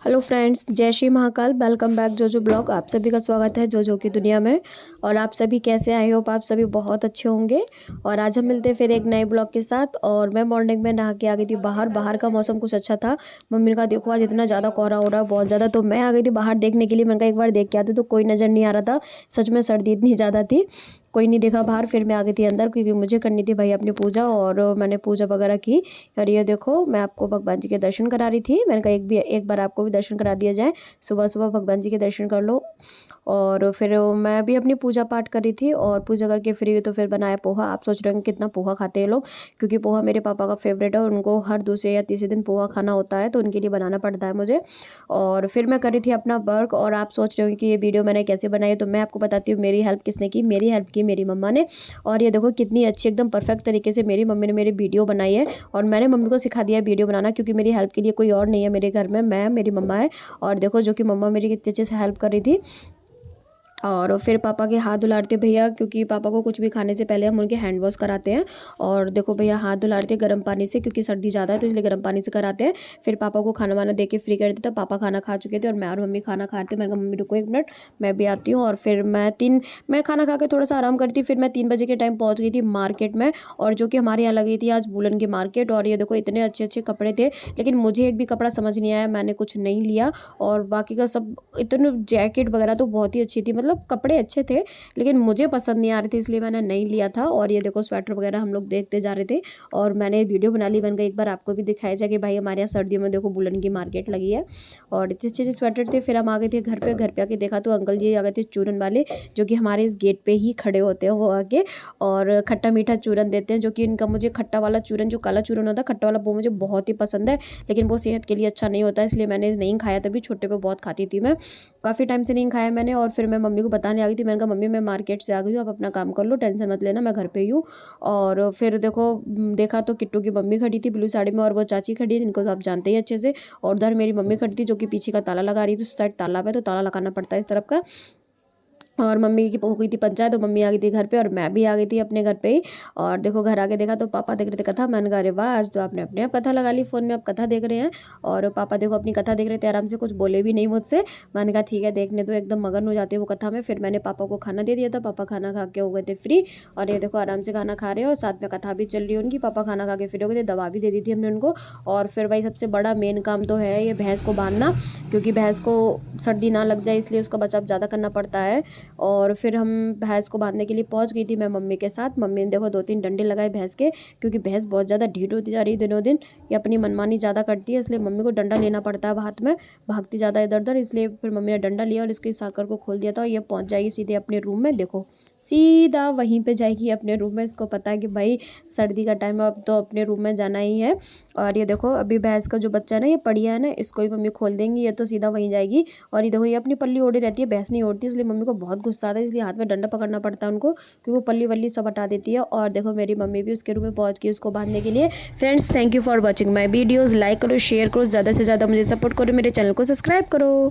Hello friends, जय Shri Mahakal. Welcome back जोजो blog. आप सभी का स्वागत है जोजो की दुनिया में। और आप सभी कैसे आए हो? आप सभी बहुत अच्छे होंगे। और आज हम मिलते हैं फिर एक नए ब्लॉग के साथ। और मैं मॉर्निंग में नहा के आ गई थी बाहर का मौसम कुछ अच्छा था। मम्मी ने कहा देखो आज इतना ज़्यादा कोहरा हो रहा है, बहुत ज़्यादा। तो मैं आ गई थी बाहर देखने के लिए। मैंने कहा एक बार देख के आते, तो कोई नज़र नहीं आ रहा था। सच में सर्दी इतनी ज़्यादा थी, कोई नहीं देखा बाहर। फिर मैं आ गई थी अंदर, क्योंकि मुझे करनी थी भाई अपनी पूजा। और मैंने पूजा वगैरह की। और ये देखो मैं आपको भगवान जी के दर्शन करा रही थी। मैंने कहा एक बार आपको भी दर्शन करा दिया जाए। सुबह सुबह भगवान जी के दर्शन कर लो। और फिर मैं भी अपनी पूजा पाठ करी थी। और पूजा करके फ्री हुई तो फिर बनाया पोहा। आप सोच रहे हैं कितना पोहा खाते हैं लोग, क्योंकि पोहा मेरे पापा का फेवरेट है। उनको हर दूसरे या तीसरे दिन पोहा खाना होता है, तो उनके लिए बनाना पड़ता है मुझे। और फिर मैं करी थी अपना वर्क। और आप सोच रहे हो कि ये वीडियो मैंने कैसे बनाई, तो मैं आपको बताती हूँ मेरी हेल्प किसने की। मेरी हेल्प की मेरी मम्मा ने। और ये देखो कितनी अच्छी एकदम परफेक्ट तरीके से मेरी मम्मी ने मेरी वीडियो बनाई है। और मैंने मम्मी को सिखा दिया वीडियो बनाना, क्योंकि मेरी हेल्प के लिए कोई और नहीं है मेरे घर में, मैं मेरी मम्मा है। और देखो जो कि मम्मा मेरी कितने अच्छे से हेल्प कर रही थी। और फिर पापा के हाथ धुलाते भैया, क्योंकि पापा को कुछ भी खाने से पहले हम उनके हैंड वॉश कराते हैं। और देखो भैया हाथ धुलाते गर्म पानी से, क्योंकि सर्दी ज़्यादा है तो इसलिए गर्म पानी से कराते हैं। फिर पापा को खाना वाना दे के फ्री कर देता। पापा खाना खा चुके थे और मैं और मम्मी खाना खा रहे थे। मैंने कहा मम्मी रुको 1 मिनट, मैं भी आती हूँ। और फिर मैं खाना खा के थोड़ा सा आराम करती। फिर मैं 3 बजे के टाइम पहुँच गई थी मार्केट में। और जो कि हमारे यहाँ लगी थी आज वूलन की मार्केट। और ये देखो इतने अच्छे अच्छे कपड़े थे, लेकिन मुझे एक भी कपड़ा समझ नहीं आया, मैंने कुछ नहीं लिया। और बाकी का सब इतने जैकेट वगैरह तो बहुत ही अच्छी थी, मतलब कपड़े अच्छे थे, लेकिन मुझे पसंद नहीं आ रही थी, इसलिए मैंने नहीं लिया था। और ये देखो स्वेटर वगैरह हम लोग देखते जा रहे थे। और मैंने वीडियो बना ली। मैंने कहा एक बार आपको भी दिखाया जाए कि भाई हमारे यहाँ सर्दियों में देखो वूलन की मार्केट लगी है। और इतने अच्छे अच्छे स्वेटर थे। फिर हम आ गए थे घर पे। घर पे आके देखा तो अंकल जी आ गए थे चूरन वाले, जो कि हमारे इस गेट पे ही खड़े होते हैं वो आके। और खट्टा मीठा चूरन देते हैं, जो कि इनका मुझे खट्टा वाला चूरन, जो काला चूरन होता है खट्टा वाला, वो मुझे बहुत ही पसंद है। लेकिन वो सेहत के लिए अच्छा नहीं होता, इसलिए मैंने नहीं खाया। तभी छोटे पे बहुत खाती थी मैं, काफ़ी टाइम से नहीं खाया मैंने। और फिर मैं मम्मी को बताने आ गई थी। मैंने कहा मम्मी मैं मार्केट से आ गई हूँ, आप अपना काम कर लो, टेंशन मत लेना, मैं घर पे ही हूँ। और फिर देखो देखा तो किट्टू की मम्मी खड़ी थी ब्लू साड़ी में, और वो चाची खड़ी है जिनको तो आप जानते ही अच्छे से। और उधर मेरी मम्मी खड़ी थी, जो कि पीछे का ताला लगा रही थी। उस साइड ताला पे, तो ताला लगाना पड़ता है इस तरफ का। और मम्मी की हो गई थी पंचायत, तो मम्मी आ गई थी घर पे और मैं भी आ गई थी अपने घर पे ही। और देखो घर आके देखा तो पापा देख रहे थे कथा। मैंने कहा अरे वाह, आज तो आपने अपने आप कथा लगा ली, फ़ोन में आप कथा देख रहे हैं। और पापा देखो अपनी कथा देख रहे थे आराम से, कुछ बोले भी नहीं मुझसे। मैंने कहा ठीक है देखने तो, एकदम मगन हो जाते हैं वो कथा में। फिर मैंने पापा को खाना दे दिया था। पापा खाना खा के हो गए थे फ्री। और ये देखो आराम से खाना खा रहे हो और साथ में कथा भी चल रही है उनकी। पापा खाना खा के फ्री हो गए थे, दवा भी दे दी थी हमने उनको। और फिर भाई सबसे बड़ा मेन काम तो है ये भैंस को बांधना, क्योंकि भैंस को सर्दी ना लग जाए, इसलिए उसका बचाव ज़्यादा करना पड़ता है। और फिर हम भैंस को बांधने के लिए पहुंच गई थी मैं मम्मी के साथ। मम्मी ने देखो 2-3 डंडे लगाए भैंस के, क्योंकि भैंस बहुत ज़्यादा ढीठ होती जा रही है दिनों दिन। ये अपनी मनमानी ज़्यादा करती है, इसलिए मम्मी को डंडा लेना पड़ता है हाथ में, भागती ज़्यादा इधर उधर। इसलिए फिर मम्मी ने डंडा लिया और इसकी साकर को खोल दिया था। और ये पहुँच जाएगी सीधे अपने रूम में। देखो सीधा वहीं पे जाएगी अपने रूम में। इसको पता है कि भाई सर्दी का टाइम है, अब तो अपने रूम में जाना ही है। और ये देखो अभी भैंस का जो बच्चा है ना, ये पड़िया है ना, इसको भी मम्मी खोल देंगी, ये तो सीधा वहीं जाएगी। और ये देखो ये अपनी पल्ली ओढ़ी रहती है, भैंस नहीं ओढ़ती, इसलिए मम्मी को बहुत गुस्सा आता है, इसलिए हाथ में डंडा पकड़ना पड़ता है उनको, क्योंकि वो पल्ली वल्ली सब हटा देती है। और देखो मेरी मम्मी भी उसके रूम में पहुंच गई उसको बांधने के लिए। Friends thank you for watching my videos. Like करो, शेयर करो, ज़्यादा से ज़्यादा मुझे सपोर्ट करो, मेरे चैनल को सब्सक्राइब करो।